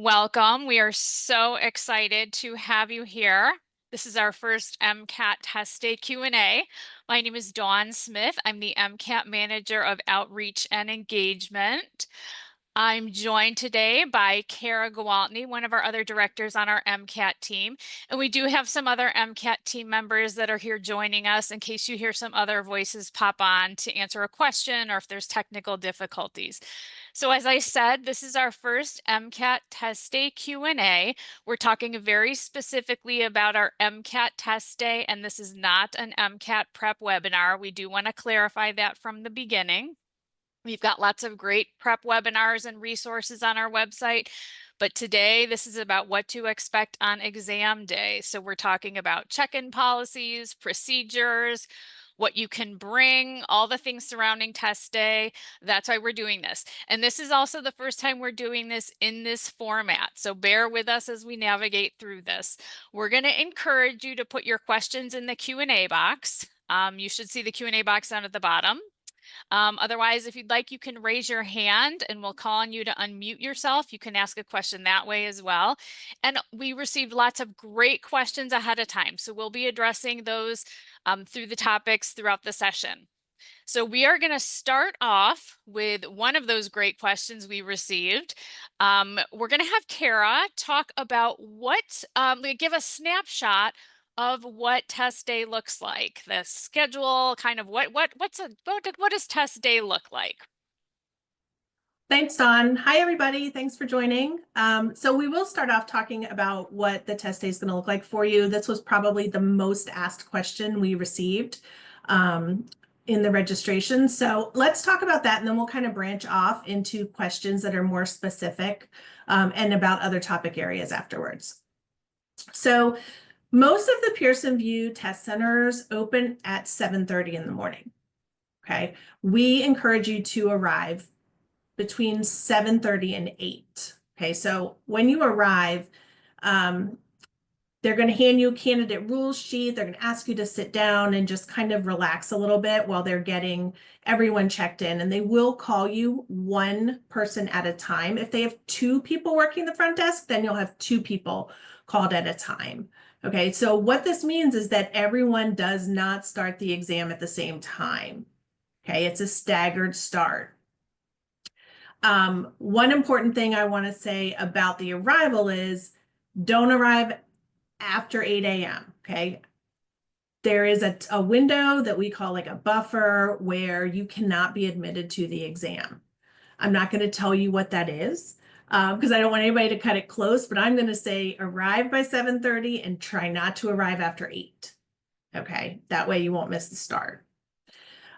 Welcome. We are so excited to have you here. This is our first MCAT Test Day Q&A. My name is Dawn Smith. I'm the MCAT Manager of Outreach and Engagement. I'm joined today by Kara Gwaltney, one of our other directors on our MCAT team. And we do have some other MCAT team members that are here joining us in case you hear some other voices pop on to answer a question or if there's technical difficulties. So as I said, this is our first MCAT Test Day Q&A. We're talking very specifically about our MCAT Test Day, and this is not an MCAT prep webinar. We do want to clarify that from the beginning. We've got lots of great prep webinars and resources on our website, but today this is about what to expect on exam day. So we're talking about check-in policies, procedures, what you can bring, all the things surrounding test day. That's why we're doing this. And this is also the first time we're doing this in this format. So bear with us as we navigate through this. We're going to encourage you to put your questions in the Q&A box. You should see the Q&A box down at the bottom. Otherwise, if you'd like, you can raise your hand and we'll call on you to unmute yourself. You can ask a question that way as well. And we received lots of great questions ahead of time. So we'll be addressing those through the topics throughout the session. So we are going to start off with one of those great questions we received. We're going to have Kara talk about give a snapshot of what test day looks like, the schedule, kind of what does test day look like? Thanks, Dawn. Hi, everybody. Thanks for joining. So we will start off talking about what the test day is going to look like for you. This was probably the most asked question we received in the registration. So let's talk about that, and then we'll kind of branch off into questions that are more specific and about other topic areas afterwards. So most of the Pearson VUE test centers open at 7:30 in the morning. Okay, we encourage you to arrive between 7:30 and 8. Okay, so when you arrive, they're going to hand you a candidate rules sheet. They're going to ask you to sit down and just kind of relax a little bit while they're getting everyone checked in. And they will call you one person at a time. If they have two people working the front desk, then you'll have two people called at a time. Okay, so what this means is that everyone does not start the exam at the same time. Okay, it's a staggered start. One important thing I want to say about the arrival is don't arrive after 8 a.m. Okay. There is a window that we call like a buffer where you cannot be admitted to the exam. I'm not going to tell you what that is because I don't want anybody to cut it close, but I'm going to say arrive by 7:30 and try not to arrive after 8. Okay. That way you won't miss the start.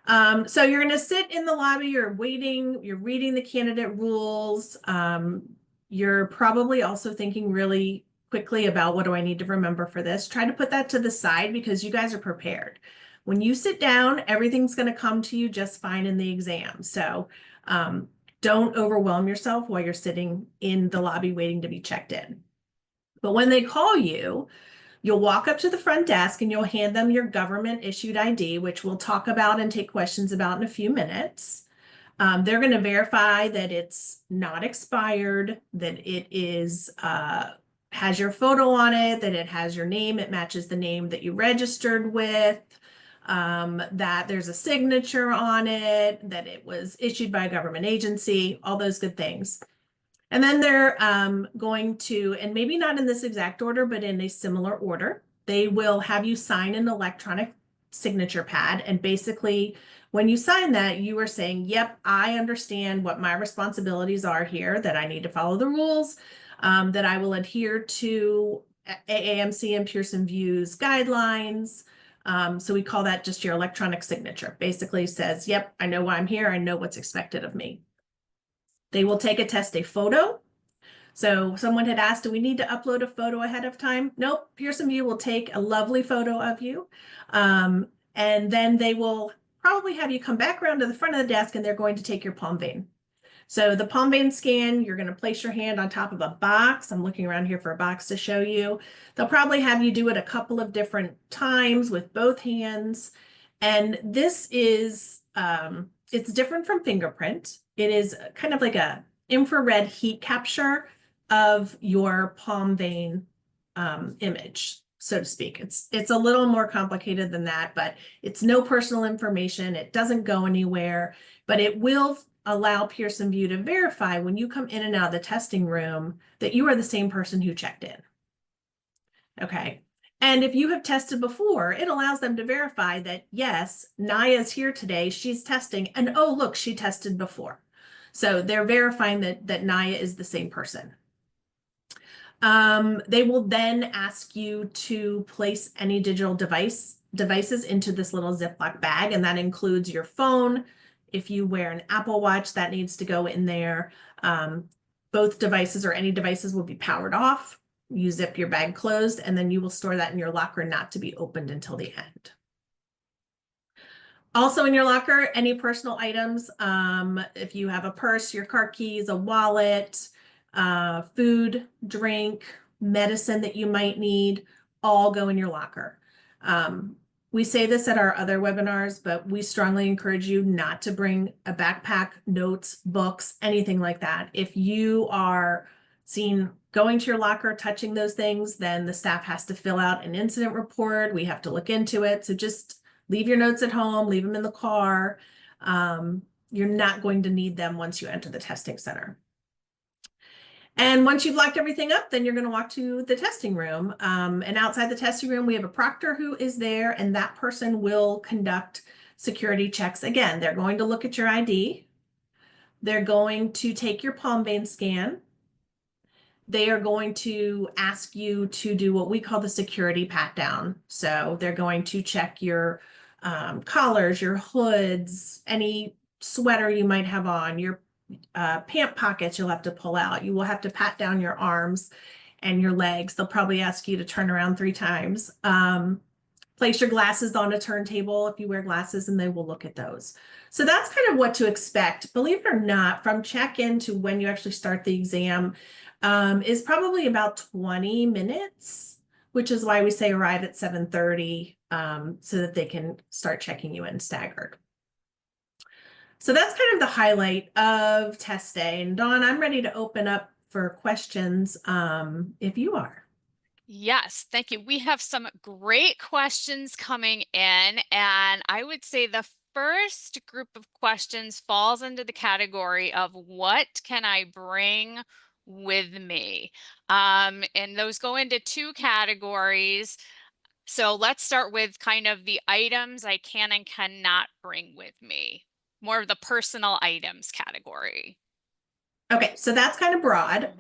So you're going to sit in the lobby, you're waiting, you're reading the candidate rules. You're probably also thinking really quickly about what do I need to remember for this. Try to put that to the side because you guys are prepared. When you sit down, everything's going to come to you just fine in the exam. So don't overwhelm yourself while you're sitting in the lobby waiting to be checked in. But when they call you, you'll walk up to the front desk and you'll hand them your government issued ID, which we'll talk about and take questions about in a few minutes. They're going to verify that it's not expired, that it is has your photo on it, that it has your name, it matches the name that you registered with, that there's a signature on it, that it was issued by a government agency, all those good things. And then they're going to, and maybe not in this exact order, but in a similar order, they will have you sign an electronic signature pad. And basically, when you sign that, you are saying, yep, I understand what my responsibilities are here, that I need to follow the rules, that I will adhere to AAMC and Pearson VUE's guidelines. So we call that just your electronic signature. Basically says, yep, I know why I'm here. I know what's expected of me. They will take a test day photo. So someone had asked, do we need to upload a photo ahead of time? Nope, Pearson VUE will take a lovely photo of you. And then they will probably have you come back around to the front of the desk and they're going to take your palm vein. So the palm vein scan, you're going to place your hand on top of a box. I'm looking around here for a box to show you. They'll probably have you do it a couple of different times with both hands. And this is, it's different from fingerprint. It is kind of like a infrared heat capture of your palm vein image, so to speak. It's a little more complicated than that, but it's no personal information. It doesn't go anywhere, but it will allow Pearson VUE to verify when you come in and out of the testing room that you are the same person who checked in. Okay. And if you have tested before, it allows them to verify that, yes, Naya's here today, she's testing, and oh, look, she tested before. So they're verifying that Naya is the same person. They will then ask you to place any digital devices into this little Ziploc bag, and that includes your phone. If you wear an Apple Watch, that needs to go in there. Both devices or any devices will be powered off. You zip your bag closed, and then you will store that in your locker not to be opened until the end. Also in your locker, any personal items, if you have a purse, your car keys, a wallet, food, drink, medicine that you might need, all go in your locker. We say this at our other webinars, but we strongly encourage you not to bring a backpack, notes, books, anything like that. If you are seen going to your locker, touching those things, then the staff has to fill out an incident report. We have to look into it. So just leave your notes at home, leave them in the car. You're not going to need them once you enter the testing center. And once you've locked everything up, then you're going to walk to the testing room. And outside the testing room, we have a proctor who is there, and that person will conduct security checks. Again, they're going to look at your ID. They're going to take your palm vein scan. They are going to ask you to do what we call the security pat down. So they're going to check your collars, your hoods, any sweater you might have on, your pant pockets you'll have to pull out. You will have to pat down your arms and your legs. They'll probably ask you to turn around 3 times. Place your glasses on a turntable if you wear glasses, and they will look at those. So that's kind of what to expect. Believe it or not, from check-in to when you actually start the exam is probably about 20 minutes, which is why we say arrive at 7:30 so that they can start checking you in staggered. So that's kind of the highlight of test day. And Dawn, I'm ready to open up for questions if you are. Yes, thank you. We have some great questions coming in, and I would say the first group of questions falls into the category of what can I bring with me? And those go into 2 categories. So let's start with kind of the items I can and cannot bring with me, more of the personal items category. Okay, so that's kind of broad.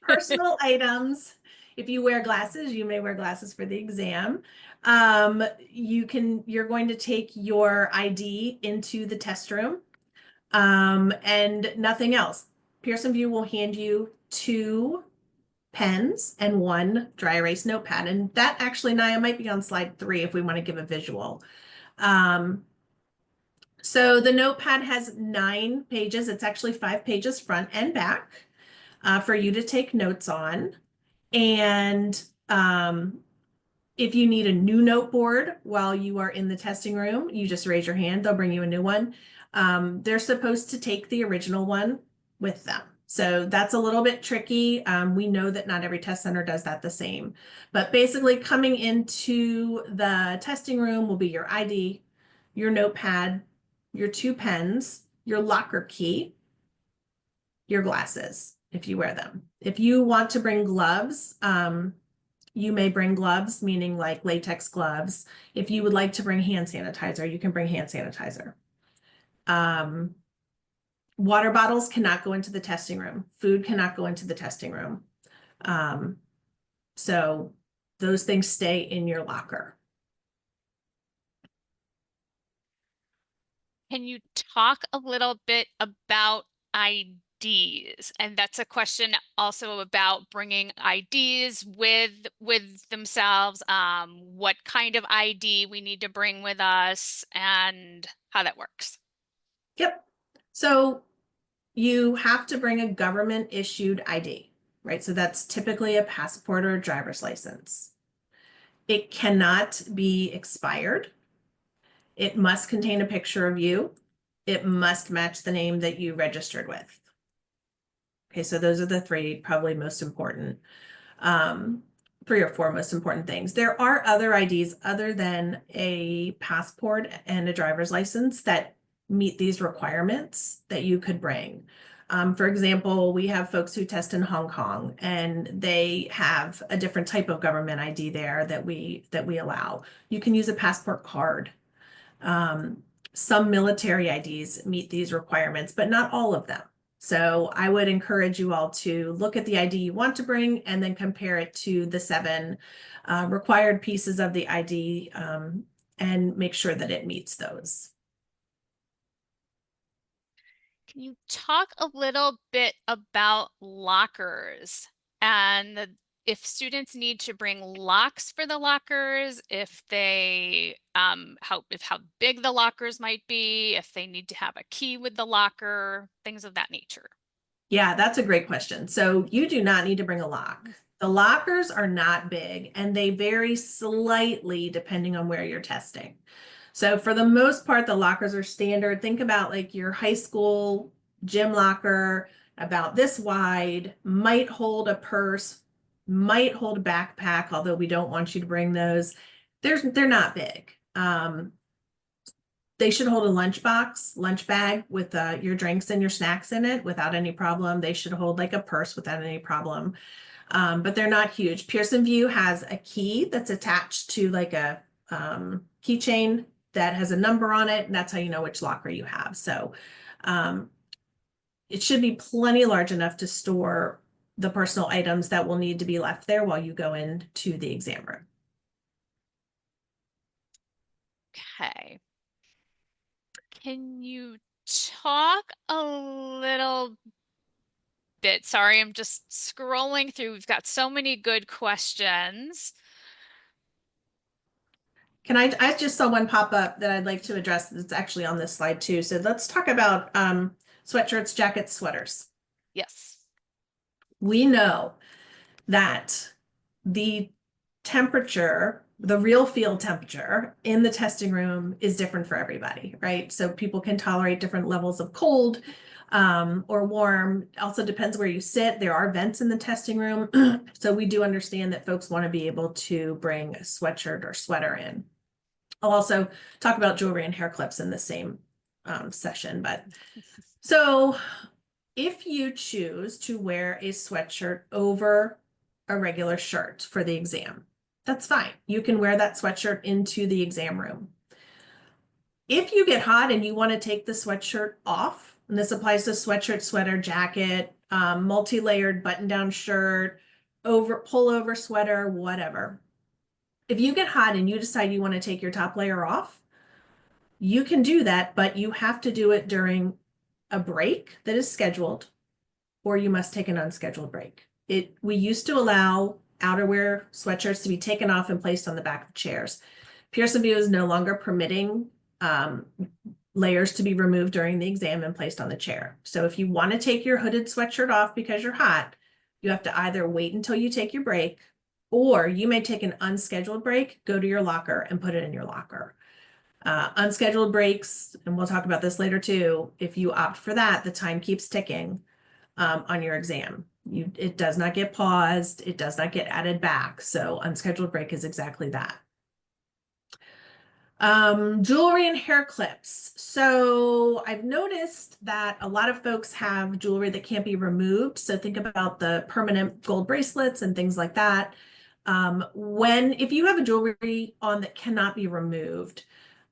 Personal items, if you wear glasses, you may wear glasses for the exam. You're going to take your ID into the test room and nothing else. Pearson VUE will hand you 2 pens and 1 dry erase notepad. And that actually, Naya, might be on slide 3 if we want to give a visual. So the notepad has 9 pages. It's actually 5 pages front and back for you to take notes on. And if you need a new note board while you are in the testing room, you just raise your hand. They'll bring you a new one. They're supposed to take the original one with them. So that's a little bit tricky. We know that not every test center does that the same. But basically coming into the testing room will be your ID, your notepad, your 2 pens, your locker key, your glasses, if you wear them. If you want to bring gloves, you may bring gloves, meaning like latex gloves. If you would like to bring hand sanitizer, you can bring hand sanitizer. Water bottles cannot go into the testing room. Food cannot go into the testing room. So those things stay in your locker. Can you talk a little bit about IDs? And that's a question also about bringing IDs with themselves, what kind of ID we need to bring with us and how that works. Yep. So you have to bring a government issued ID, right? So that's typically a passport or a driver's license. It cannot be expired. It must contain a picture of you. It must match the name that you registered with. Okay, so those are the three probably most important, um, three or four most important things. There are other IDs other than a passport and a driver's license that meet these requirements that you could bring. For example, we have folks who test in Hong Kong and they have a different type of government ID there that we allow. You can use a passport card. Um, some military IDs meet these requirements, but not all of them. So I would encourage you all to look at the ID you want to bring and then compare it to the seven required pieces of the ID and make sure that it meets those. Can you talk a little bit about lockers and if students need to bring locks for the lockers, if they how big the lockers might be, if they need to have a key with the locker, things of that nature? Yeah, that's a great question. So you do not need to bring a lock. The lockers are not big and they vary slightly depending on where you're testing. So for the most part, the lockers are standard. Think about like your high school gym locker, about this wide, might hold a purse, might hold a backpack, although we don't want you to bring those. They're not big. They should hold a lunch bag with your drinks and your snacks in it without any problem. They should hold like a purse without any problem. But they're not huge. Pearson VUE has a key that's attached to like a keychain that has a number on it, and that's how you know which locker you have. So it should be plenty large enough to store the personal items that will need to be left there while you go into the exam room. Okay. Can you talk a little bit? Sorry, I'm just scrolling through. We've got so many good questions. I just saw one pop up that I'd like to address that's actually on this slide too. So let's talk about sweatshirts, jackets, sweaters. Yes. We know that the temperature, the real field temperature in the testing room is different for everybody, right? So people can tolerate different levels of cold or warm. Also depends where you sit. There are vents in the testing room. So we do understand that folks want to be able to bring a sweatshirt or sweater in. I'll also talk about jewelry and hair clips in the same session, but so if you choose to wear a sweatshirt over a regular shirt for the exam, that's fine. You can wear that sweatshirt into the exam room. If you get hot and you want to take the sweatshirt off, and this applies to sweatshirt, sweater, jacket, multi-layered button-down shirt, pullover sweater, whatever. If you get hot and you decide you want to take your top layer off, you can do that, but you have to do it during a break that is scheduled, or you must take an unscheduled break. We used to allow outerwear sweatshirts to be taken off and placed on the back of chairs. Pearson VUE is no longer permitting layers to be removed during the exam and placed on the chair. So if you want to take your hooded sweatshirt off because you're hot, you have to either wait until you take your break, or you may take an unscheduled break, go to your locker and put it in your locker. Unscheduled breaks, and we'll talk about this later too, if you opt for that, the time keeps ticking on your exam. It does not get paused, it does not get added back. So unscheduled break is exactly that. Jewelry and hair clips. So I've noticed that a lot of folks have jewelry that can't be removed. So think about the permanent gold bracelets and things like that. If you have a jewelry on that cannot be removed,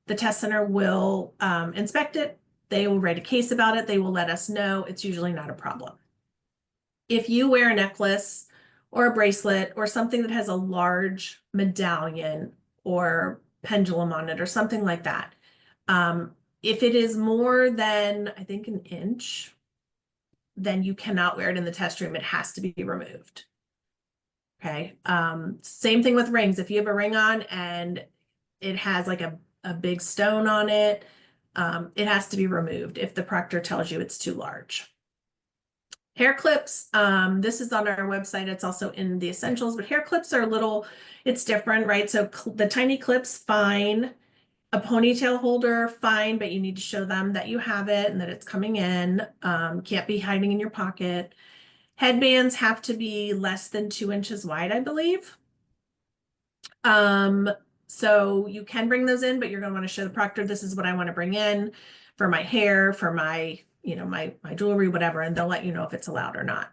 the test center will inspect it. They will write a case about it. They will let us know. It's usually not a problem. If you wear a necklace or a bracelet or something that has a large medallion or pendulum on it or something like that, if it is more than, I think, an inch, then you cannot wear it in the test room. It has to be removed. Okay. Same thing with rings. If you have a ring on and it has like a big stone on it, it has to be removed if the proctor tells you it's too large. Hair clips, this is on our website. It's also in the essentials, but hair clips are it's different, right? So the tiny clips, fine. A ponytail holder, fine, but you need to show them that you have it and that it's coming in. Can't be hiding in your pocket. Headbands have to be less than 2 inches wide, I believe. Um, so you can bring those in, but you're going to want to show the proctor, this is what I want to bring in for my hair, for my, my jewelry, whatever, and they'll let you know if it's allowed or not.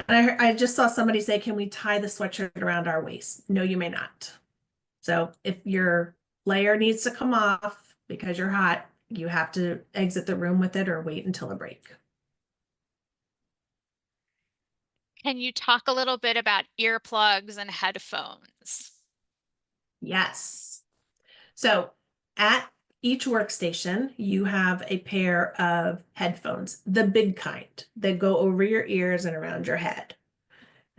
And I just saw somebody say, can we tie the sweatshirt around our waist? No, you may not. So if your layer needs to come off because you're hot, you have to exit the room with it or wait until a break. Can you talk a little bit about earplugs and headphones? Yes. So at each workstation, you have a pair of headphones, the big kind that go over your ears and around your head.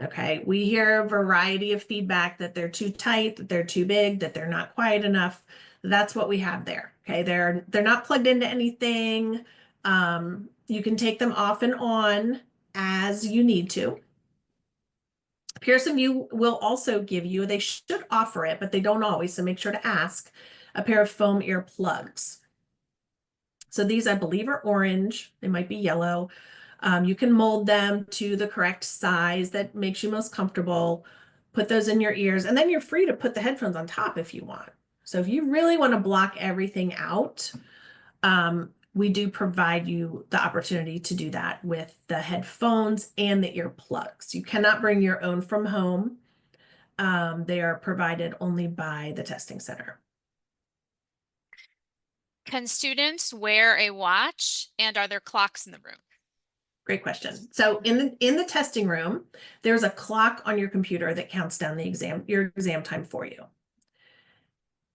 Okay, we hear a variety of feedback that they're too tight, that they're too big, that they're not quiet enough. That's what we have there. Okay, they're not plugged into anything. You can take them off and on as you need to. Pearson VUE will also give you, they should offer it, but they don't always, so make sure to ask, a pair of foam ear plugs. So these, I believe, are orange. They might be yellow. You can mold them to the correct size that makes you most comfortable. Put those in your ears, and then you're free to put the headphones on top if you want. So if you really want to block everything out, we do provide you the opportunity to do that with the headphones and the earplugs. You cannot bring your own from home. They are provided only by the testing center. Can students wear a watch, and are there clocks in the room? Great question. So in the testing room, there's a clock on your computer that counts down your exam time for you.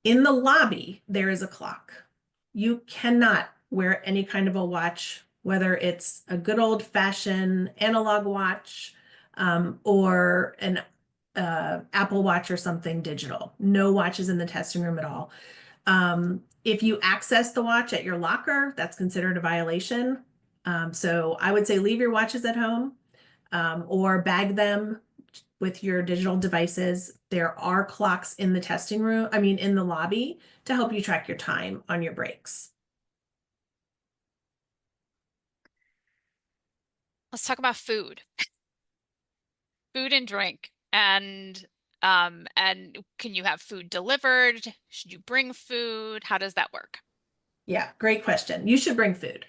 In the lobby, there is a clock. You cannot wear any kind of a watch, whether it's a good old fashioned analog watch, or an Apple Watch or something digital. No watches in the testing room at all. If you access the watch at your locker, that's considered a violation. So I would say leave your watches at home, or bag them with your digital devices. There are clocks in the testing room, in the lobby, to help you track your time on your breaks. Let's talk about food. Food and drink. And can you have food delivered? Should you bring food? How does that work? Yeah, great question. You should bring food.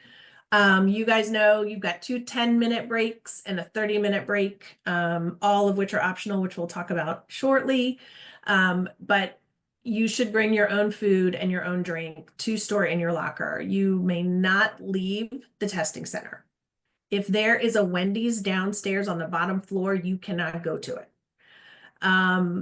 You guys know you've got two 10-minute breaks and a 30-minute break, all of which are optional, which we'll talk about shortly. But you should bring your own food and your own drink to store in your locker. You may not leave the testing center. If there is a Wendy's downstairs on the bottom floor, you cannot go to it.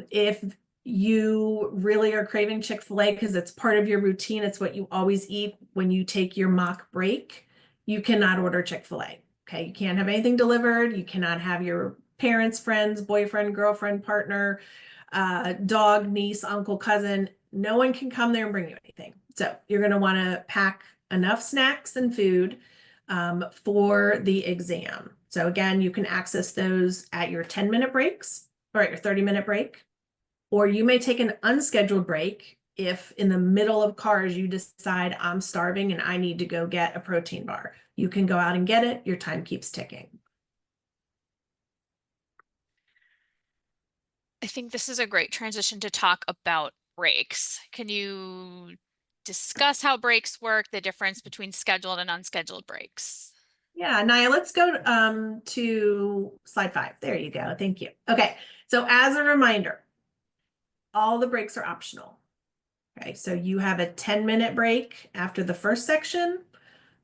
If you really are craving Chick-fil-A because it's part of your routine, it's what you always eat when you take your mock break, you cannot order Chick-fil-A. Okay, you can't have anything delivered. You cannot have your parents, friends, boyfriend, girlfriend, partner, dog, niece, uncle, cousin. No one can come there and bring you anything. So you're going to want to pack enough snacks and food for the exam. So again, you can access those at your 10-minute breaks or at your 30-minute break, or you may take an unscheduled break if in the middle of cars you decide I'm starving and I need to go get a protein bar. You can go out and get it. Your time keeps ticking. I think this is a great transition to talk about breaks. Can you discuss how breaks work, the difference between scheduled and unscheduled breaks? Yeah, Naya, let's go to slide 5. There you go. Thank you. Okay, so as a reminder, all the breaks are optional. Okay, so you have a 10-minute break after the first section,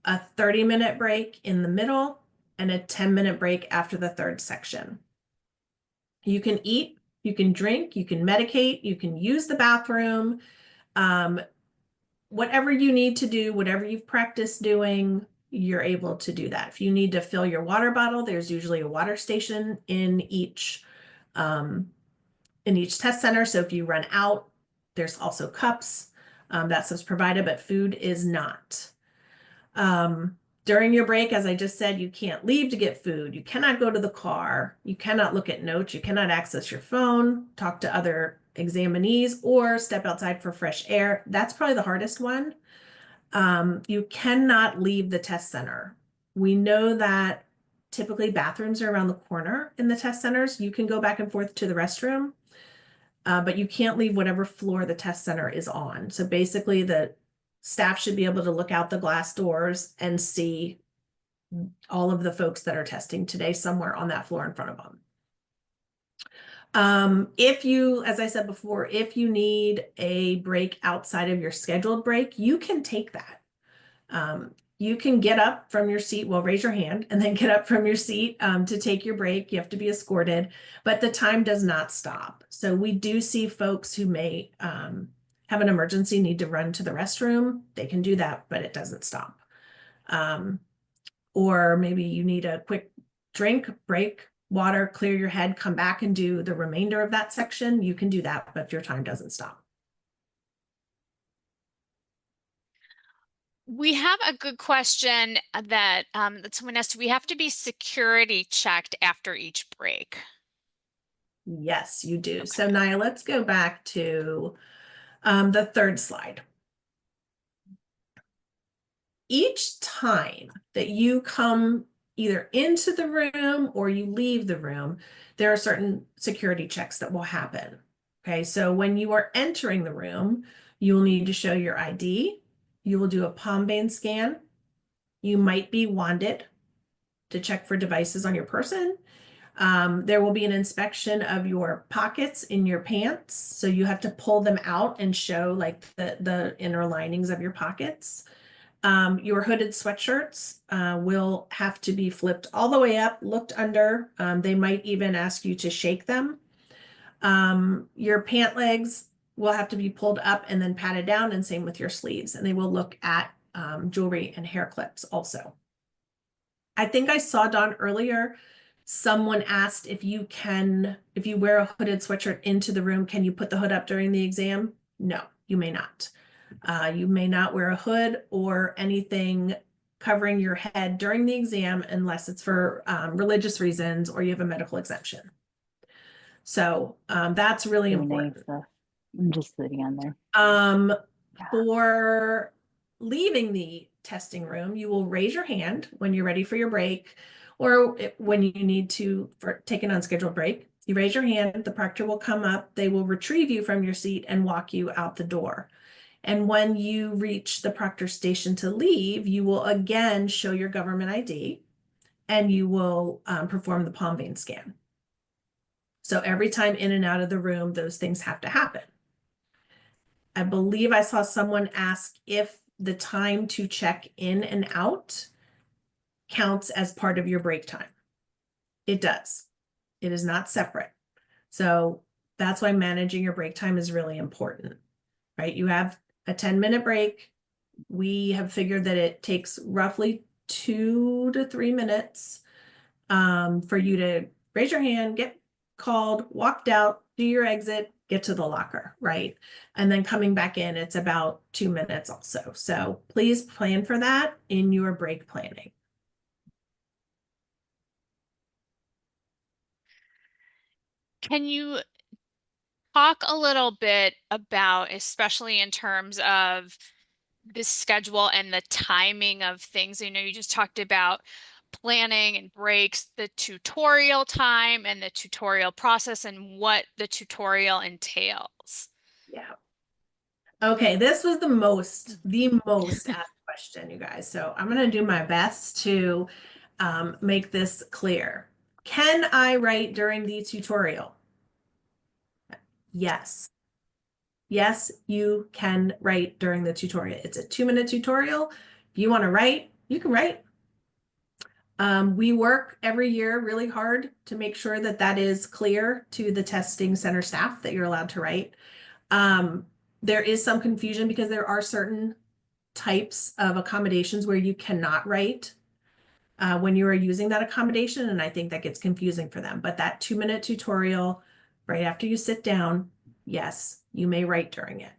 a 30-minute break in the middle, and a 10-minute break after the third section. You can eat, you can drink, you can medicate, you can use the bathroom, whatever you need to do, whatever you've practiced doing, you're able to do that. If you need to fill your water bottle, there's usually a water station in each test center. So if you run out, there's also cups. That stuff's provided, but food is not. During your break, as I just said, you can't leave to get food. You cannot go to the car. You cannot look at notes. You cannot access your phone, talk to other examinees, or step outside for fresh air. That's probably the hardest one. You cannot leave the test center. We know that typically bathrooms are around the corner in the test centers. You can go back and forth to the restroom, but you can't leave whatever floor the test center is on. So basically the staff should be able to look out the glass doors and see all of the folks that are testing today somewhere on that floor in front of them. If you, as I said before, if you need a break outside of your scheduled break, you can take that. You can get up from your seat, well, raise your hand and then get up from your seat to take your break. You have to be escorted, but the time does not stop. So we do see folks who may have an emergency, need to run to the restroom. They can do that, but it doesn't stop. Or maybe you need a quick drink, break, water, clear your head, come back and do the remainder of that section. You can do that, but your time doesn't stop. We have a good question that someone asked, we have to be security checked after each break. Yes, you do. Okay. So Naya, let's go back to the third slide. Each time that you come either into the room or you leave the room, there are certain security checks that will happen. Okay, so when you are entering the room, you'll need to show your ID. You will do a palm vein scan. You might be wanded to check for devices on your person. There will be an inspection of your pockets in your pants. So you have to pull them out and show like the inner linings of your pockets. Your hooded sweatshirts will have to be flipped all the way up, looked under. They might even ask you to shake them. Your pant legs will have to be pulled up and then patted down, and same with your sleeves. And they will look at jewelry and hair clips also. I think I saw Dawn earlier, someone asked if you wear a hooded sweatshirt into the room, can you put the hood up during the exam? No, you may not. You may not wear a hood or anything covering your head during the exam unless it's for religious reasons or you have a medical exemption. So that's really important. I'm just sitting on there. For leaving the testing room, you will raise your hand when you're ready for your break or when you need to take an unscheduled break. You raise your hand, the proctor will come up, they will retrieve you from your seat and walk you out the door. And when you reach the proctor station to leave, you will again show your government ID and you will perform the palm vein scan. So every time in and out of the room, those things have to happen. I believe I saw someone ask if the time to check in and out counts as part of your break time. It does. It is not separate. So that's why managing your break time is really important, right? You have a 10-minute break. We have figured that it takes roughly 2 to 3 minutes for you to raise your hand, get called, walked out, do your exit, get to the locker, right? And then coming back in, it's about 2 minutes also. So please plan for that in your break planning. Can you talk a little bit about, especially in terms of the schedule and the timing of things? I know you just talked about planning and breaks, the tutorial time and the tutorial process and what the tutorial entails. Yeah. Okay, this was the most asked question, you guys. So I'm going to do my best to make this clear. Can I write during the tutorial? Yes. Yes, you can write during the tutorial. It's a 2-minute tutorial. If you want to write, you can write. We work every year really hard to make sure that that is clear to the testing center staff that you're allowed to write. There is some confusion because there are certain types of accommodations where you cannot write when you are using that accommodation, and I think that gets confusing for them. But that 2-minute tutorial, right after you sit down, yes, you may write during it.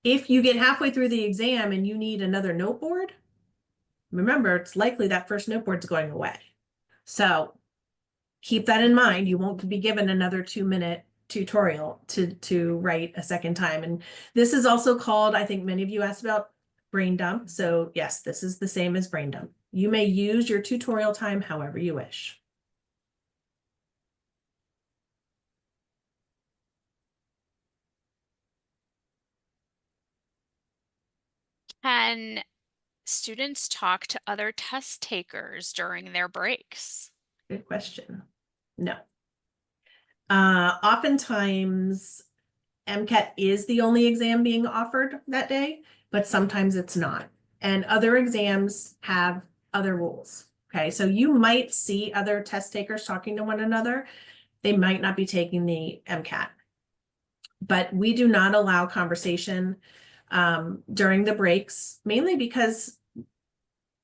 If you get halfway through the exam and you need another note board, remember, it's likely that first note board's going away. So keep that in mind. You won't be given another 2-minute tutorial to write a second time. And this is also called, I think many of you asked about brain dump. So yes, this is the same as brain dump. You may use your tutorial time however you wish. Can students talk to other test takers during their breaks? Good question. No. Oftentimes, MCAT is the only exam being offered that day, but sometimes it's not. And other exams have other rules. Okay, so you might see other test takers talking to one another. They might not be taking the MCAT. But we do not allow conversation during the breaks, mainly because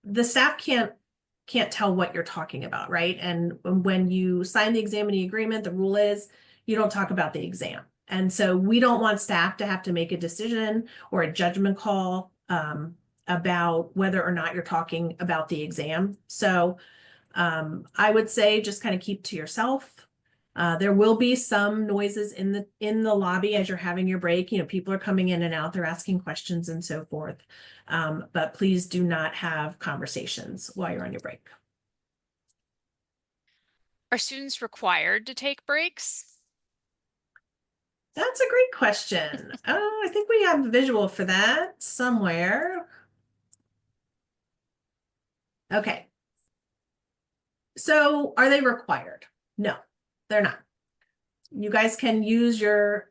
the staff can't tell what you're talking about, right? And when you sign the examining agreement, the rule is you don't talk about the exam. And so we don't want staff to have to make a decision or a judgment call about whether or not you're talking about the exam. So I would say just kind of keep to yourself. There will be some noises in the lobby as you're having your break. You know, people are coming in and out, they're asking questions and so forth. But please do not have conversations while you're on your break. Are students required to take breaks? That's a great question. I think we have a visual for that somewhere. Okay. So are they required? No, they're not. You guys can use your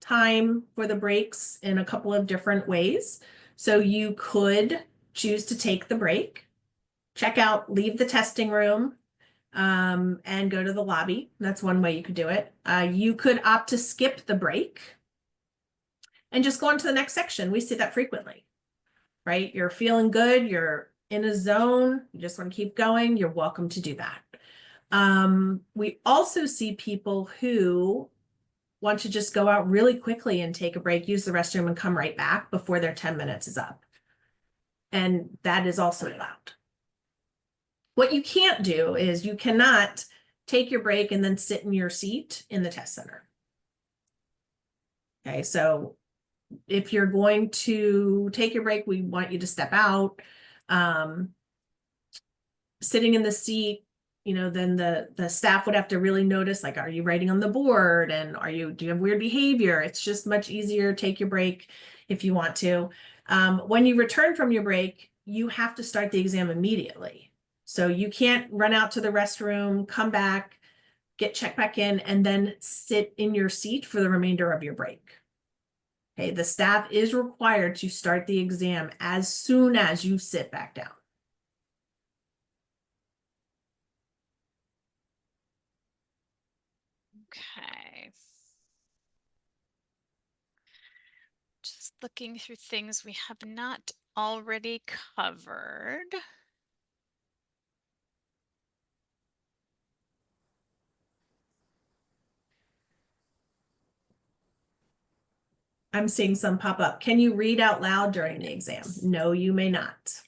time for the breaks in a couple of different ways. So you could choose to take the break, check out, leave the testing room, and go to the lobby. That's one way you could do it. You could opt to skip the break and just go on to the next section. We see that frequently, right? You're feeling good, you're in a zone, you just want to keep going, you're welcome to do that. We also see people who want to just go out really quickly and take a break, use the restroom, and come right back before their 10 minutes is up. And that is also allowed. What you can't do is you cannot take your break and then sit in your seat in the test center. Okay, so if you're going to take your break, we want you to step out. Sitting in the seat, you know, then the staff would have to really notice, like, are you writing on the board? And do you have weird behavior? It's just much easier. Take your break if you want to. When you return from your break, you have to start the exam immediately. So you can't run out to the restroom, come back, get checked back in, and then sit in your seat for the remainder of your break. Okay, the staff is required to start the exam as soon as you sit back down. Okay. Just looking through things we have not already covered. I'm seeing some pop up. Can you read out loud during the exam? No, you may not.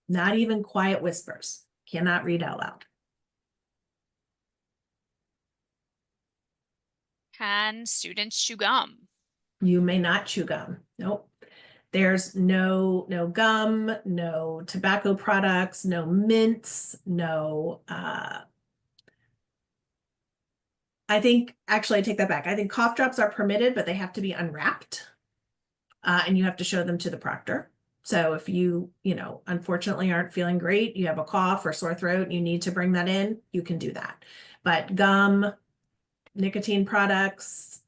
Not even quiet whispers. Cannot read out loud. Can students chew gum? You may not chew gum. Nope. There's no gum, no tobacco products, no mints, no I think actually I take that back. I think cough drops are permitted, but they have to be unwrapped. And you have to show them to the proctor. So if you unfortunately aren't feeling great, you have a cough or sore throat, you need to bring that in, you can do that. But gum, nicotine products,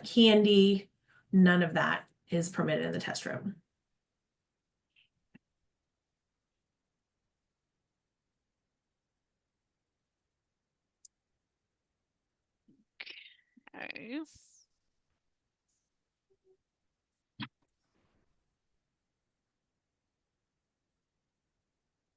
candy, none of that is permitted in the test room. Okay.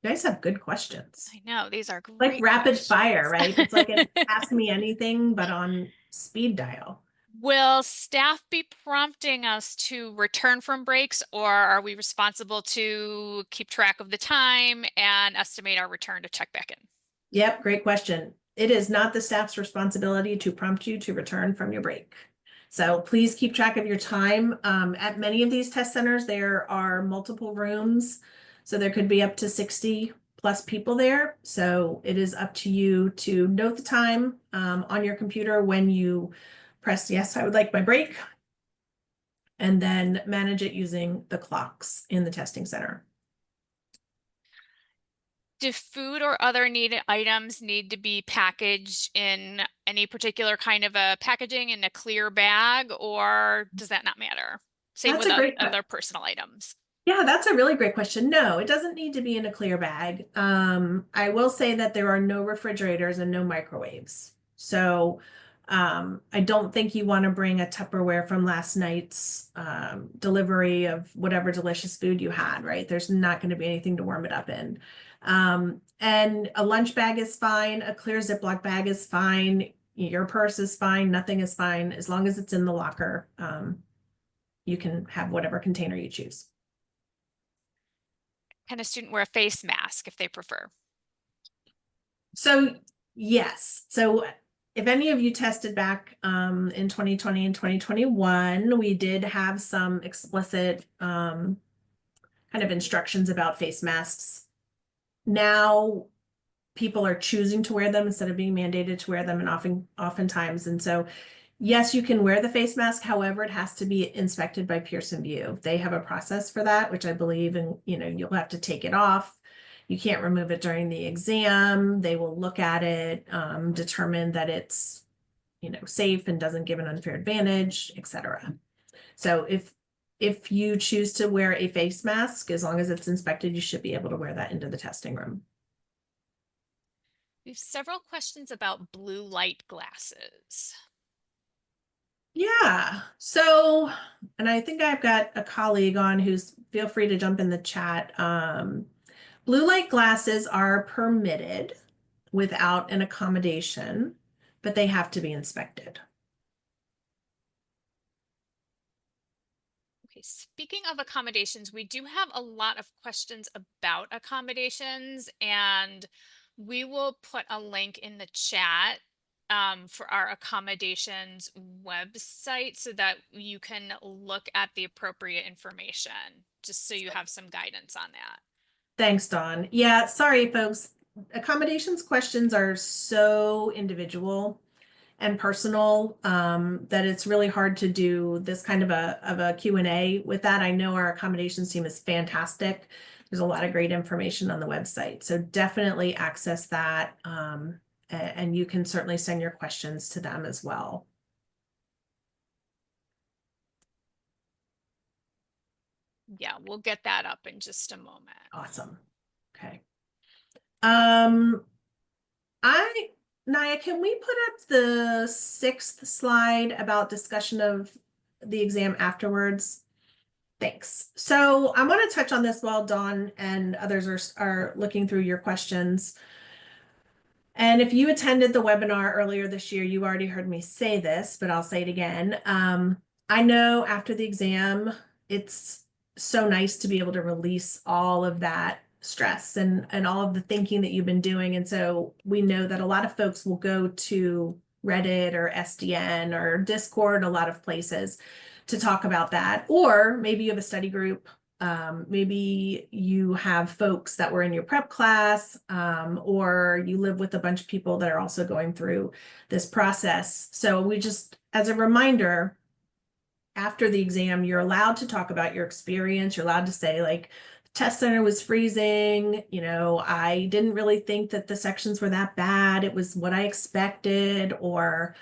You guys have good questions. I know, these are great Like rapid questions. fire, right? It's like an ask me anything, but on speed dial. Will staff be prompting us to return from breaks, or are we responsible to keep track of the time and estimate our return to check back in? Yep, great question. It is not the staff's responsibility to prompt you to return from your break. So please keep track of your time. At many of these test centers, there are multiple rooms. So there could be up to 60 plus people there. So it is up to you to note the time on your computer when you press yes, I would like my break, and then manage it using the clocks in the testing center. Do food or other needed items need to be packaged in any particular kind of a packaging in a clear bag, or does that not matter? Same That's with a great question. other personal items. Yeah, that's a really great question. No, it doesn't need to be in a clear bag. I will say that there are no refrigerators and no microwaves. So I don't think you want to bring a Tupperware from last night's delivery of whatever delicious food you had, right? There's not going to be anything to warm it up in. And a lunch bag is fine. A clear Ziploc bag is fine. Your purse is fine. Nothing is fine. As long as it's in the locker, you can have whatever container you choose. Can a student wear a face mask if they prefer? So yes. So if any of you tested back in 2020 and 2021, we did have some explicit kind of instructions about face masks. Now people are choosing to wear them instead of being mandated to wear them, and oftentimes. And so yes, you can wear the face mask. However, it has to be inspected by Pearson VUE. They have a process for that, which I believe, and you'll have to take it off. You can't remove it during the exam. They will look at it, determine that it's, safe and doesn't give an unfair advantage, etc. So if you choose to wear a face mask, as long as it's inspected, you should be able to wear that into the testing room. We have several questions about blue light glasses. Yeah. So, and I think I've got a colleague on who's, feel free to jump in the chat. Blue light glasses are permitted without an accommodation, but they have to be inspected. Okay, speaking of accommodations, we do have a lot of questions about accommodations, and we will put a link in the chat for our accommodations website so that you can look at the appropriate information, just so you have some guidance on that. Thanks, Dawn. Yeah, sorry, folks. Accommodations questions are so individual and personal that it's really hard to do this kind of a Q&A with that. I know our accommodations team is fantastic. There's a lot of great information on the website. So definitely access that. And you can certainly send your questions to them as well. Yeah, we'll get that up in just a moment. Awesome. Okay. Naya, can we put up the 6th slide about discussion of the exam afterwards? Thanks. So I want to touch on this while Dawn and others are looking through your questions. And if you attended the webinar earlier this year, you already heard me say this, but I'll say it again. I know after the exam, it's so nice to be able to release all of that stress and all of the thinking that you've been doing. And so we know that a lot of folks will go to Reddit or SDN or Discord, a lot of places to talk about that. Or maybe you have a study group. Maybe you have folks that were in your prep class, or you live with a bunch of people that are also going through this process. So we just, as a reminder, after the exam, you're allowed to talk about your experience. You're allowed to say, like, the test center was freezing. I didn't really think that the sections were that bad. It was what I expected, or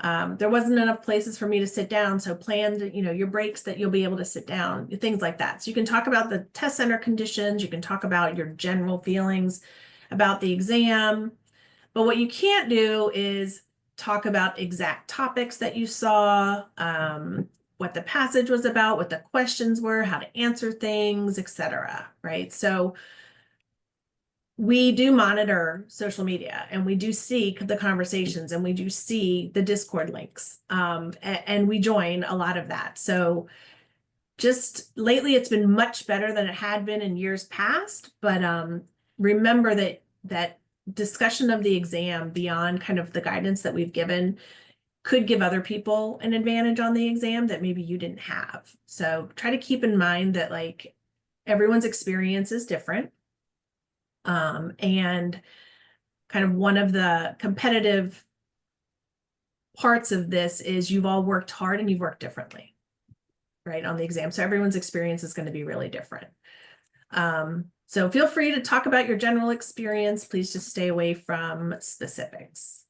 there wasn't enough places for me to sit down. So plan, your breaks that you'll be able to sit down, things like that. So you can talk about the test center conditions. You can talk about your general feelings about the exam. But what you can't do is talk about exact topics that you saw, what the passage was about, what the questions were, how to answer things, etc. Right? So we do monitor social media, and we do see the conversations, and we do see the Discord links, and we join a lot of that. So just lately, it's been much better than it had been in years past. But remember that discussion of the exam beyond kind of the guidance that we've given could give other people an advantage on the exam that maybe you didn't have. So try to keep in mind that like everyone's experience is different. And kind of one of the competitive parts of this is you've all worked hard and you've worked differently, right, on the exam. So everyone's experience is going to be really different. So feel free to talk about your general experience. Please just stay away from specifics.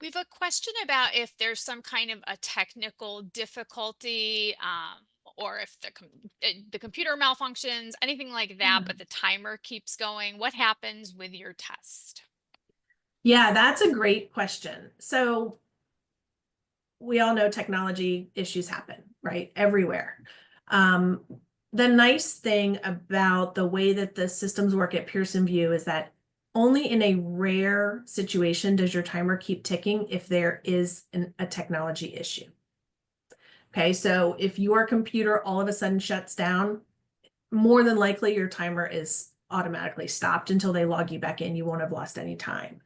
We have a question about if there's some kind of a technical difficulty, or if the computer malfunctions, anything like that, but the timer keeps going. What happens with your test? Yeah, that's a great question. So we all know technology issues happen, right? Everywhere. The nice thing about the way that the systems work at Pearson VUE is that only in a rare situation does your timer keep ticking if there is a technology issue. Okay, so if your computer all of a sudden shuts down, more than likely your timer is automatically stopped until they log you back in. You won't have lost any time.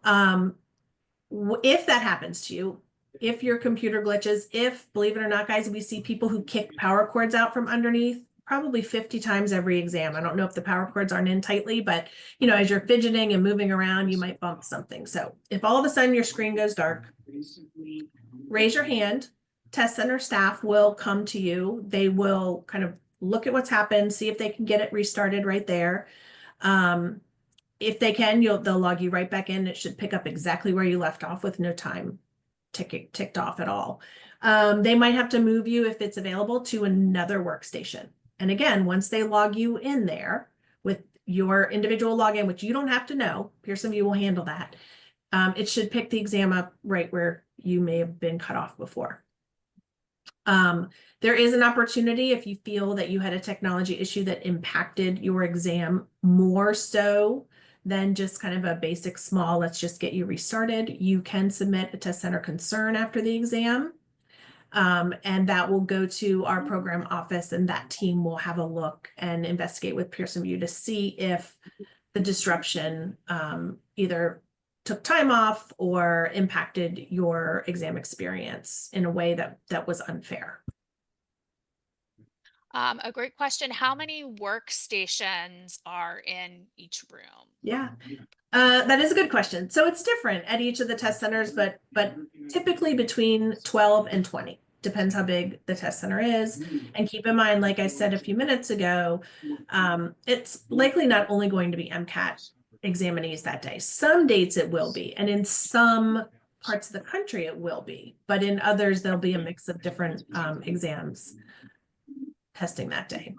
If that happens to you, if your computer glitches, if, believe it or not, guys, we see people who kick power cords out from underneath probably 50 times every exam. I don't know if the power cords aren't in tightly, but as you're fidgeting and moving around, you might bump something. So if all of a sudden your screen goes dark, raise your hand. Test center staff will come to you. They will kind of look at what's happened, see if they can get it restarted right there. If they can, they'll log you right back in. It should pick up exactly where you left off with no time ticked off at all. They might have to move you, if it's available, to another workstation. And again, once they log you in there with your individual login, which you don't have to know, Pearson VUE will handle that. It should pick the exam up right where you may have been cut off before. There is an opportunity if you feel that you had a technology issue that impacted your exam more so than just kind of a basic small, let's just get you restarted. You can submit a test center concern after the exam. And that will go to our program office, and that team will have a look and investigate with Pearson VUE to see if the disruption either took time off or impacted your exam experience in a way that was unfair. A great question. How many workstations are in each room? Yeah, that is a good question. So it's different at each of the test centers, but typically between 12 and 20. Depends how big the test center is. And keep in mind, like I said a few minutes ago, it's likely not only going to be MCAT examinees that day. Some dates it will be, and in some parts of the country it will be, but in others there'll be a mix of different exams testing that day.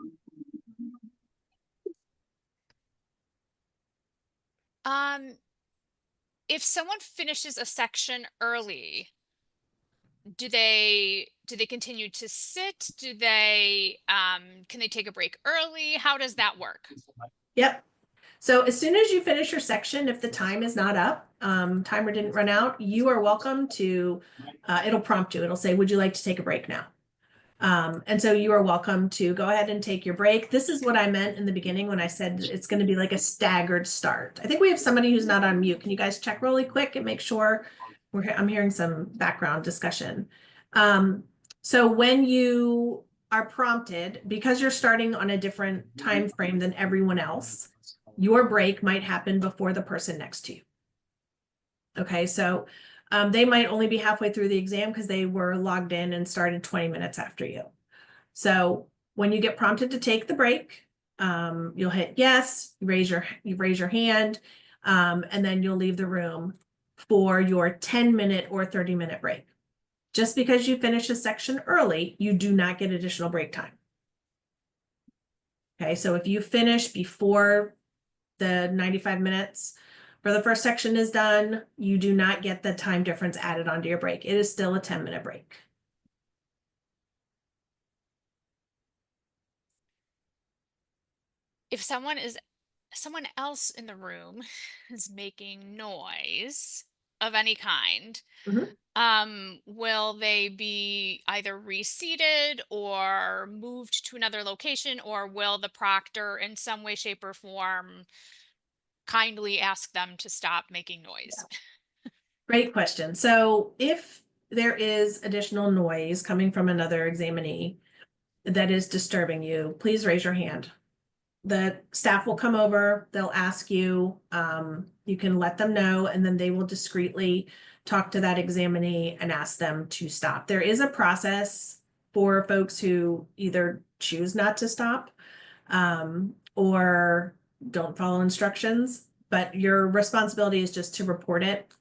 If someone finishes a section early, do they continue to sit? Do they can they take a break early? How does that work? Yep. So as soon as you finish your section, if the time is not up, timer didn't run out, you are welcome to, it'll prompt you. It'll say, would you like to take a break now? And so you are welcome to go ahead and take your break. This is what I meant in the beginning when I said it's going to be like a staggered start. I think we have somebody who's not on mute. Can you guys check really quick and make sure I'm hearing some background discussion. So when you are prompted, because you're starting on a different time frame than everyone else, your break might happen before the person next to you. Okay, so they might only be halfway through the exam because they were logged in and started 20 minutes after you. So when you get prompted to take the break, you'll hit yes, you raise your hand, and then you'll leave the room for your 10-minute or 30-minute break. Just because you finish a section early, you do not get additional break time. Okay, so if you finish before the 95 minutes for the first section is done, you do not get the time difference added onto your break. It is still a 10-minute break. If someone else in the room is making noise of any kind, will they be either reseated or moved to another location, or will the proctor in some way, shape, or form kindly ask them to stop making noise? Great question. So if there is additional noise coming from another examinee that is disturbing you, please raise your hand. The staff will come over, they'll ask you, you can let them know, and then they will discreetly talk to that examinee and ask them to stop. There is a process for folks who either choose not to stop, or don't follow instructions, but your responsibility is just to report it.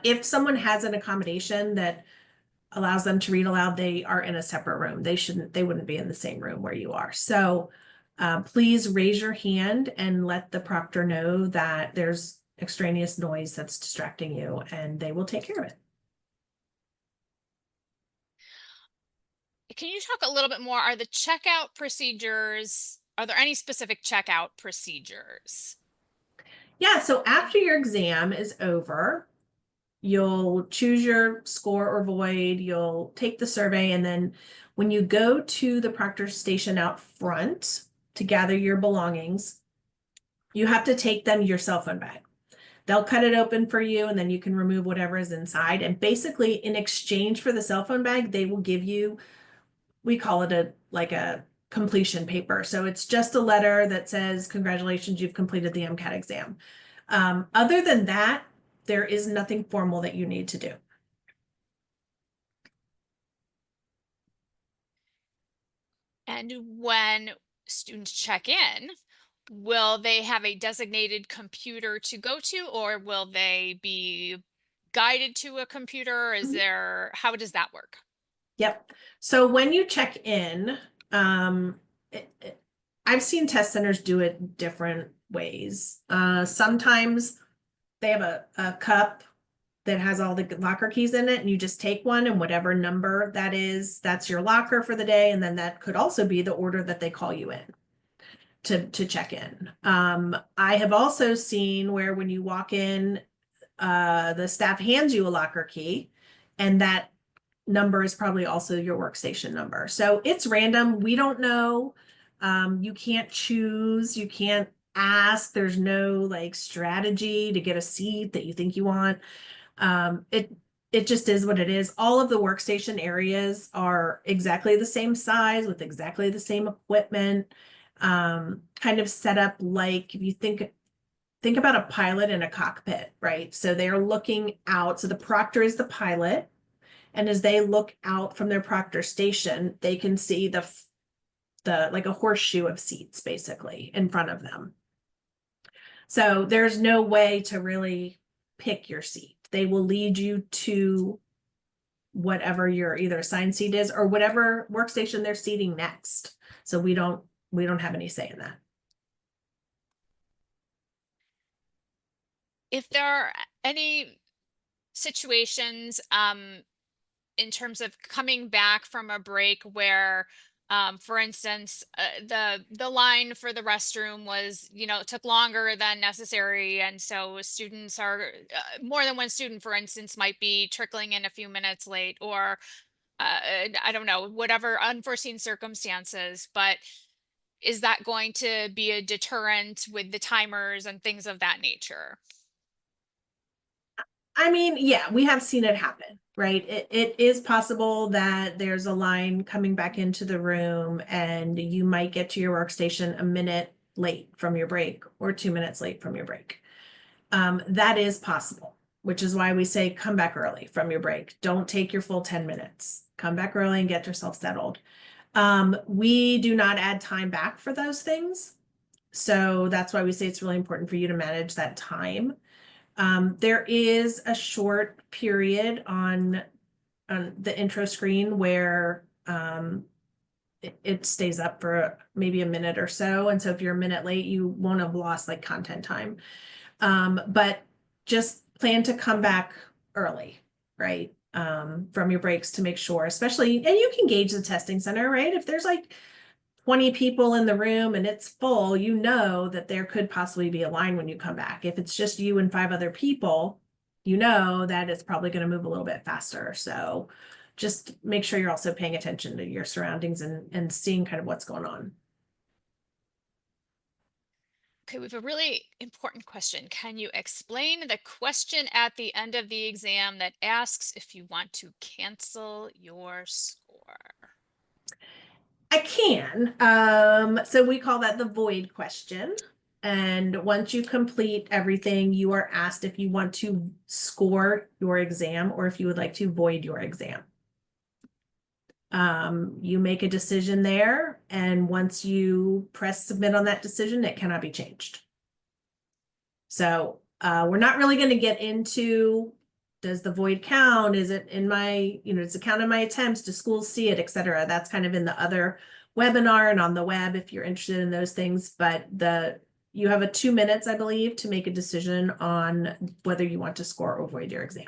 If someone has an accommodation that allows them to read aloud, they are in a separate room. They wouldn't be in the same room where you are. So please raise your hand and let the proctor know that there's extraneous noise that's distracting you, and they will take care of it. Can you talk a little bit more? Are there any specific checkout procedures? Yeah, so after your exam is over, you'll choose your score or void, you'll take the survey, and then when you go to the proctor's station out front to gather your belongings, you have to take them your cell phone bag. They'll cut it open for you, and then you can remove whatever is inside. And basically, in exchange for the cell phone bag, they will give you, we call it a completion paper. So it's just a letter that says, congratulations, you've completed the MCAT exam. Other than that, there is nothing formal that you need to do. And when students check in, will they have a designated computer to go to, or will they be guided to a computer? How does that work? Yep. So when you check in, um, I've seen test centers do it different ways. Sometimes they have a cup that has all the locker keys in it, and you just take one, and whatever number that is, that's your locker for the day. And then that could also be the order that they call you in to check in. I have also seen where when you walk in, the staff hands you a locker key, and that number is probably also your workstation number. So it's random. We don't know. You can't choose. You can't ask. There's no like strategy to get a seat that you think you want. It just is what it is. All of the workstation areas are exactly the same size with exactly the same equipment, kind of set up like if you think about a pilot in a cockpit, right? So they're looking out. So the proctor is the pilot. And as they look out from their proctor station, they can see the like a horseshoe of seats basically in front of them. So there's no way to really pick your seat. They will lead you to whatever your either assigned seat is or whatever workstation they're seating next. So we don't have any say in that. If there are any situations in terms of coming back from a break where for instance the line for the restroom was took longer than necessary, and so students are more than one student for instance might be trickling in a few minutes late, or I don't know, whatever unforeseen circumstances, but is that going to be a deterrent with the timers and things of that nature? I mean, yeah, we have seen it happen, right? It is possible that there's a line coming back into the room and you might get to your workstation a minute late from your break or 2 minutes late from your break. That is possible, which is why we say come back early from your break. Don't take your full 10 minutes. Come back early and get yourself settled. We do not add time back for those things. So that's why we say it's really important for you to manage that time. There is a short period on the intro screen where it stays up for maybe a minute or so. And so if you're a minute late, you won't have lost like content time. But just plan to come back early, right? From your breaks to make sure, especially, and you can gauge the testing center, right? If there's like 20 people in the room and it's full, you know that there could possibly be a line when you come back. If it's just you and 5 other people, you know that it's probably going to move a little bit faster. So just make sure you're also paying attention to your surroundings and seeing kind of what's going on. Okay, we have a really important question. Can you explain the question at the end of the exam that asks if you want to cancel your score? I can. So we call that the void question. And once you complete everything, you are asked if you want to score your exam or if you would like to void your exam. You make a decision there, and once you press submit on that decision, it cannot be changed. So we're not really going to get into, does the void count? Is it in my, does it count in my attempts? Do schools see it, et cetera? That's kind of in the other webinar and on the web if you're interested in those things. But you have a 2 minutes, I believe, to make a decision on whether you want to score or void your exam.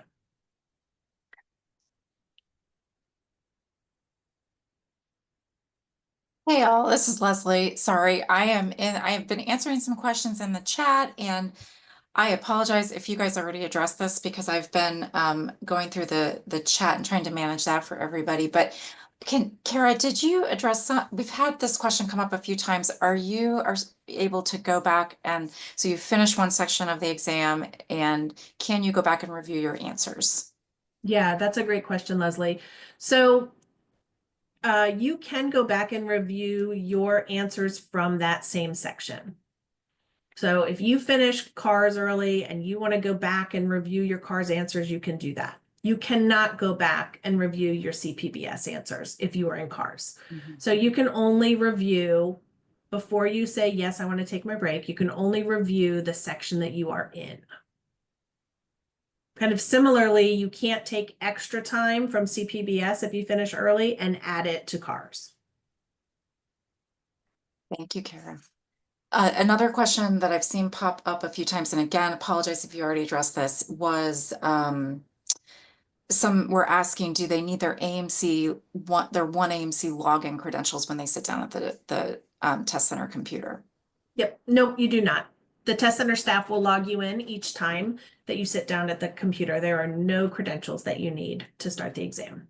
Hey all, this is Leslie. Sorry, I have been answering some questions in the chat, and I apologize if you guys already addressed this because I've been going through the chat and trying to manage that for everybody. But Kara, did you address some? We've had this question come up a few times. Are you able to go back and so you finish one section of the exam, and can you go back and review your answers? Yeah, that's a great question, Leslie. So you can go back and review your answers from that same section. So if you finish cars early and you want to go back and review your cars answers, you can do that. You cannot go back and review your CPBS answers if you are in cars. So you can only review before you say, yes, I want to take my break. You can only review the section that you are in. Kind of similarly, you can't take extra time from CPBS if you finish early and add it to cars. Thank you, Kara. Another question that I've seen pop up a few times, and again, apologize if you already addressed this, was some were asking, do they need their their one AMC login credentials when they sit down at the test center computer? Yep, no, you do not. The test center staff will log you in each time that you sit down at the computer. There are no credentials that you need to start the exam.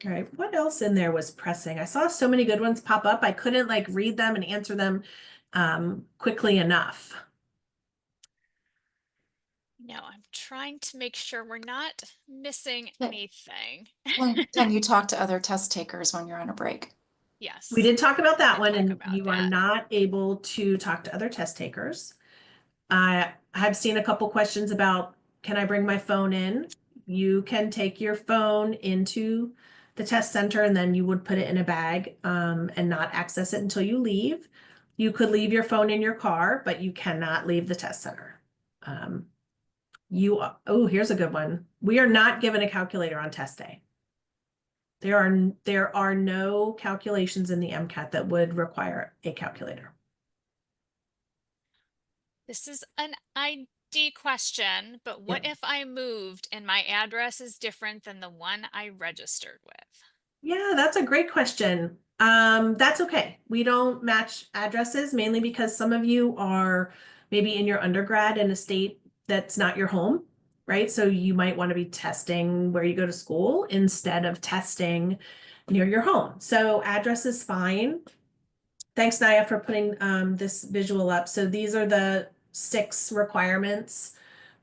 All right, what else in there was pressing? I saw so many good ones pop up. I couldn't like read them and answer them quickly enough. No, I'm trying to make sure we're not missing anything. Can you talk to other test takers when you're on a break? Yes. We did talk about that did one, talk and about you are that. not able to talk to other test takers. I have seen a couple questions about, can I bring my phone in? You can take your phone into the test center and then you would put it in a bag and not access it until you leave. You could leave your phone in your car, but you cannot leave the test center. Oh, here's a good one. We are not given a calculator on test day. There are no calculations in the MCAT that would require a calculator. This is an ID question, but what if I moved and my address is different than the one I registered with? Yeah, that's a great question. That's okay. We don't match addresses mainly because some of you are maybe in your undergrad in a state that's not your home, right? So you might want to be testing where you go to school instead of testing near your home. So address is fine. Thanks, Naya, for putting this visual up. So these are the 6 requirements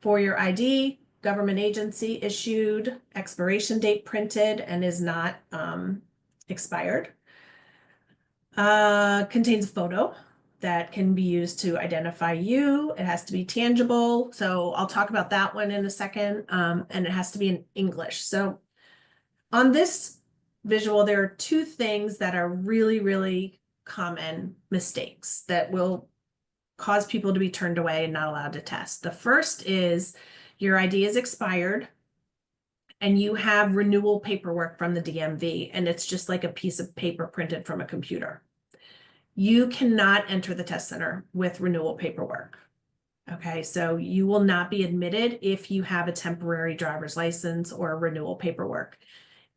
for your ID. Government agency issued, expiration date printed and is not expired. Contains a photo that can be used to identify you. It has to be tangible. So I'll talk about that one in a second. And it has to be in English. So on this visual, there are 2 things that are really, really common mistakes that will cause people to be turned away and not allowed to test. The first is your ID is expired and you have renewal paperwork from the DMV, and it's just like a piece of paper printed from a computer. You cannot enter the test center with renewal paperwork. Okay, so you will not be admitted if you have a temporary driver's license or renewal paperwork.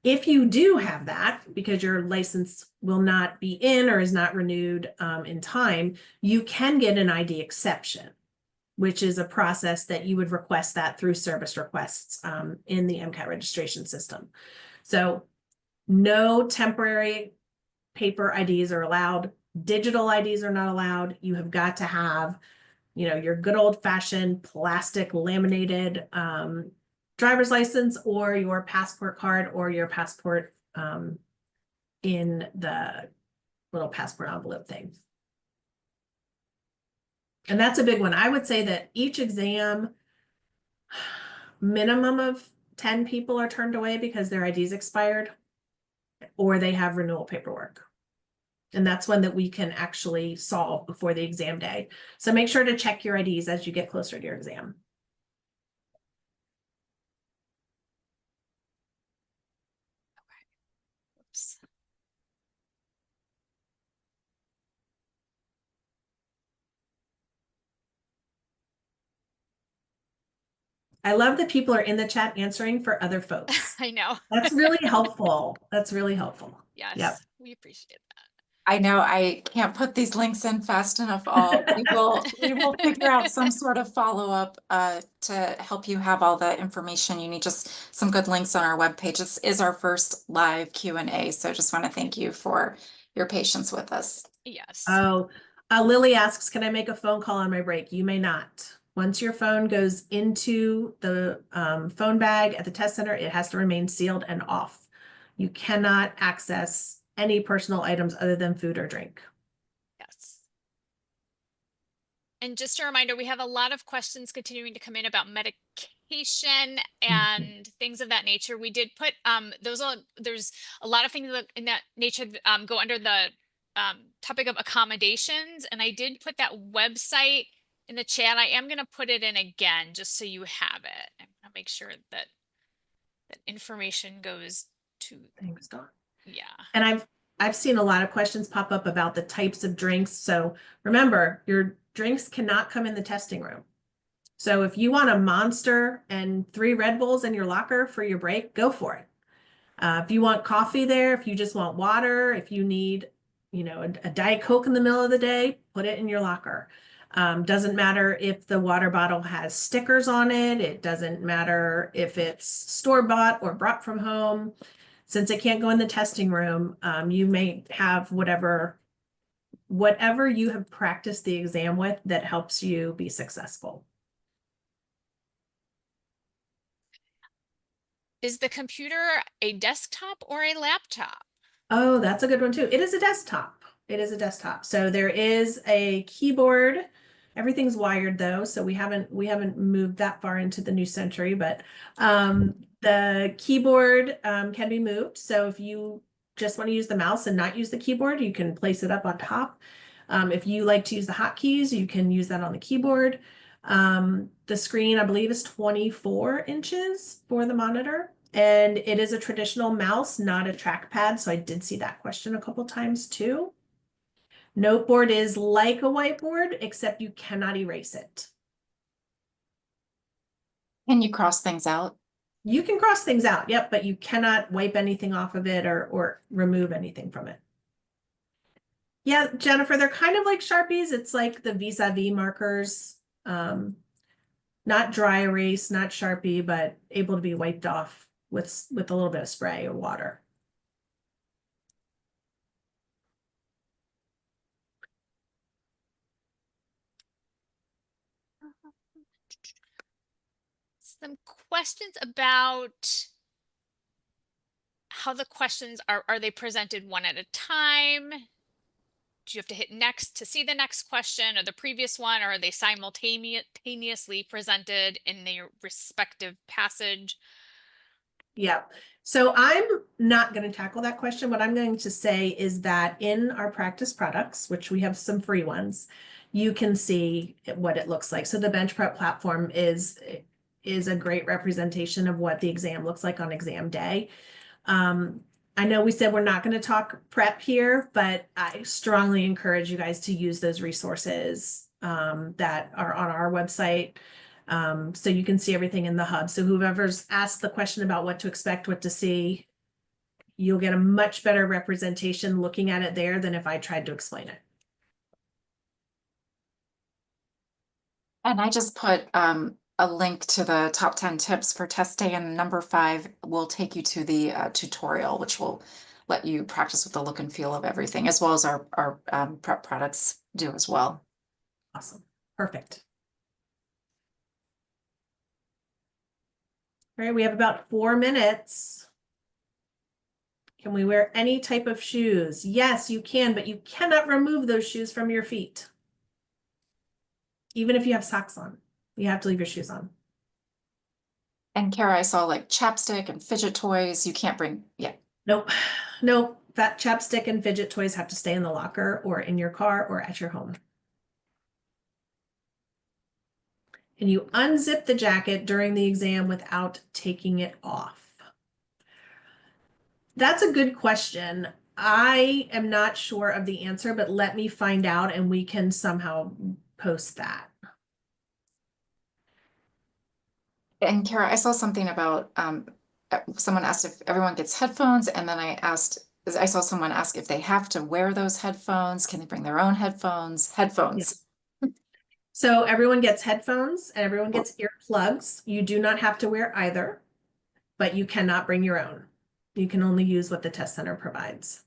If you do have that, because your license will not be in or is not renewed in time, you can get an ID exception. which is a process that you would request that through service requests in the MCAT registration system. So no temporary paper IDs are allowed. Digital IDs are not allowed. You have got to have, you know, your good old fashioned plastic laminated driver's license or your passport card or your passport in the little passport envelope thing. And that's a big one. I would say that each exam, minimum of 10 people are turned away because their IDs expired or they have renewal paperwork. And that's one that we can actually solve before the exam day. So make sure to check your IDs as you get closer to your exam. Oops. I love that people are in the chat answering for other folks. I know. That's really helpful. That's really helpful. Yes, Yep. we appreciate that. I know I can't put these links in fast enough. All we will figure out some sort of follow-up to help you have all the information you need. Just some good links on our webpage. This is our first live Q&A, so just want to thank you for your patience with us. Yes. Oh, Lily asks, can I make a phone call on my break? You may not. Once your phone goes into the phone bag at the test center, it has to remain sealed and off. You cannot access any personal items other than food or drink. Yes. And just a reminder, we have a lot of questions continuing to come in about medication and things of that nature. We did put there's a lot of things in that nature go under the topic of accommodations, and I did put that website in the chat. I am going to put it in again just so you have it. I'm going to make sure that that information goes to. Thanks, Dawn. Yeah. And I've seen a lot of questions pop up about the types of drinks. So remember, your drinks cannot come in the testing room. So if you want a Monster and 3 Red Bulls in your locker for your break, go for it. If you want coffee there, if you just want water, if you need, you know, a Diet Coke in the middle of the day, put it in your locker. Doesn't matter if the water bottle has stickers on it. It doesn't matter if it's store-bought or brought from home. Since it can't go in the testing room, you may have whatever you have practiced the exam with that helps you be successful. Is the computer a desktop or a laptop? Oh, that's a good one too. It is a desktop. It is a desktop. So there is a keyboard. Everything's wired though, so we haven't moved that far into the new century, but the keyboard can be moved. So if you just want to use the mouse and not use the keyboard, you can place it up on top. If you like to use the hotkeys, you can use that on the keyboard. The screen, I believe, is 24 inches for the monitor. And it is a traditional mouse, not a trackpad. So I did see that question a couple times too. Noteboard is like a whiteboard, except you cannot erase it. Can you cross things out? You can cross things out, yep, but you cannot wipe anything off of it or remove anything from it. Yeah, Jennifer, they're kind of like Sharpies. It's like the vis-a-vis markers. Not dry erase, not Sharpie, but able to be wiped off with a little bit of spray or water. Some questions about how the questions are they presented one at a time? Do you have to hit next to see the next question or the previous one, or are they simultaneously presented in their respective passage? Yeah. So I'm not going to tackle that question. What I'm going to say is that in our practice products, which we have some free ones, you can see what it looks like. So the bench prep platform is a great representation of what the exam looks like on exam day. I know we said we're not going to talk prep here, but I strongly encourage you guys to use those resources that are on our website. So you can see everything in the hub. So whoever's asked the question about what to expect, what to see, you'll get a much better representation looking at it there than if I tried to explain it. And I just put a link to the top 10 tips for test day, and number 5 will take you to the tutorial, which will let you practice with the look and feel of everything, as well as our prep products do as well. Awesome. Perfect. All right, we have about 4 minutes. Can we wear any type of shoes? Yes, you can, but you cannot remove those shoes from your feet. Even if you have socks on, you have to leave your shoes on. And Kara, I saw like chapstick and fidget toys. You can't bring, yeah. Nope, nope. That chapstick and fidget toys have to stay in the locker or in your car or at your home. And you unzip the jacket during the exam without taking it off. That's a good question. I am not sure of the answer, but let me find out and we can somehow post that. And Kara, I saw something about someone asked if everyone gets headphones, and then I saw someone ask if they have to wear those headphones. Can they bring their own headphones? Headphones. So everyone gets headphones and everyone gets earplugs. You do not have to wear either, but you cannot bring your own. You can only use what the test center provides.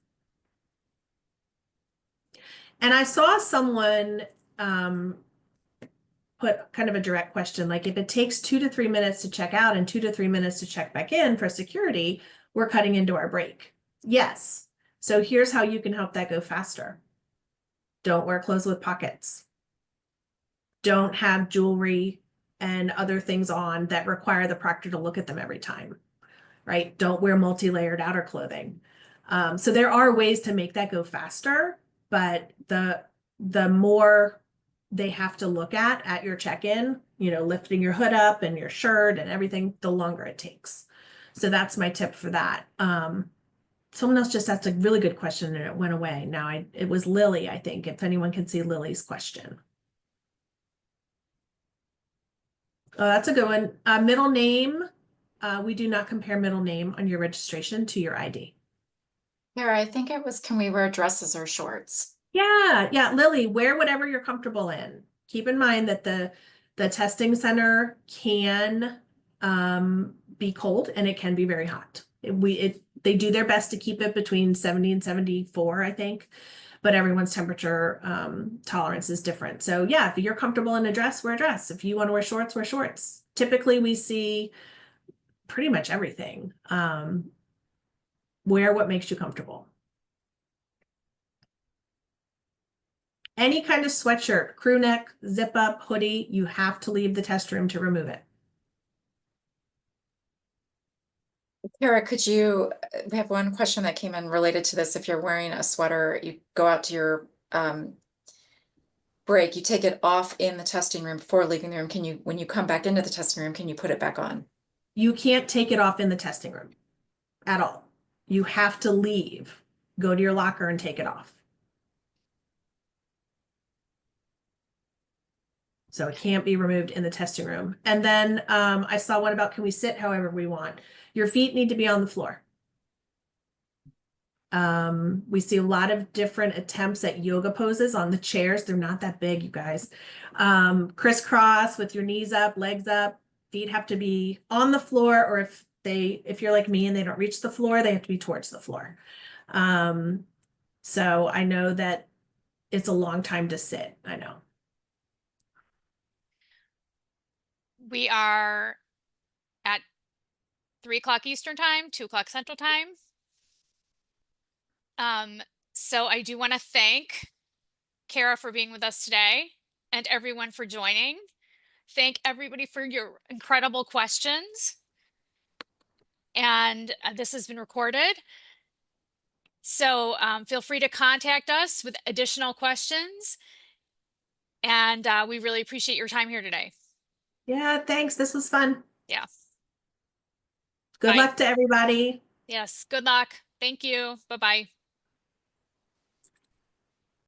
And I saw someone put kind of a direct question, like if it takes 2 to 3 minutes to check out and 2 to 3 minutes to check back in for security, we're cutting into our break. Yes. So here's how you can help that go faster. Don't wear clothes with pockets. Don't have jewelry and other things on that require the proctor to look at them every time, right? Don't wear multi-layered outer clothing. So there are ways to make that go faster, but the more they have to look at your check-in, lifting your hood up and your shirt and everything, the longer it takes. So that's my tip for that. Someone else just asked a really good question and it went away. Now it was Lily, I think, if anyone can see Lily's question. Oh, that's a good one. Middle name. We do not compare middle name on your registration to your ID. Kara, I think it was, can we wear dresses or shorts? Yeah, Lily, wear whatever you're comfortable in. Keep in mind that the testing center can be cold and it can be very hot. They do their best to keep it between 70 and 74, I think, but everyone's temperature tolerance is different. So yeah, if you're comfortable in a dress, wear a dress. If you want to wear shorts, wear shorts. Typically we see pretty much everything. Wear what makes you comfortable. Any kind of sweatshirt, crew neck, zip up, hoodie, you have to leave the test room to remove it. Kara, we have one question that came in related to this. If you're wearing a sweater, you go out to your break, you take it off in the testing room before leaving the room. When you come back into the testing room, can you put it back on? You can't take it off in the testing room at all. You have to leave, go to your locker and take it off. So it can't be removed in the testing room. And then I saw one about, can we sit however we want? Your feet need to be on the floor. We see a lot of different attempts at yoga poses on the chairs. They're not that big, you guys. Crisscross with your knees up, legs up, feet have to be on the floor, or if you're like me and they don't reach the floor, they have to be towards the floor. So I know that it's a long time to sit. I know. We are at 3 o'clock Eastern time, 2 o'clock Central time. So I do want to thank Kara for being with us today and everyone for joining. Thank everybody for your incredible questions. And this has been recorded. So feel free to contact us with additional questions. And we really appreciate your time here today. Yeah, thanks. This was fun. Yeah. Good Bye. luck to everybody. Yes. Good luck. Thank you. Bye-bye.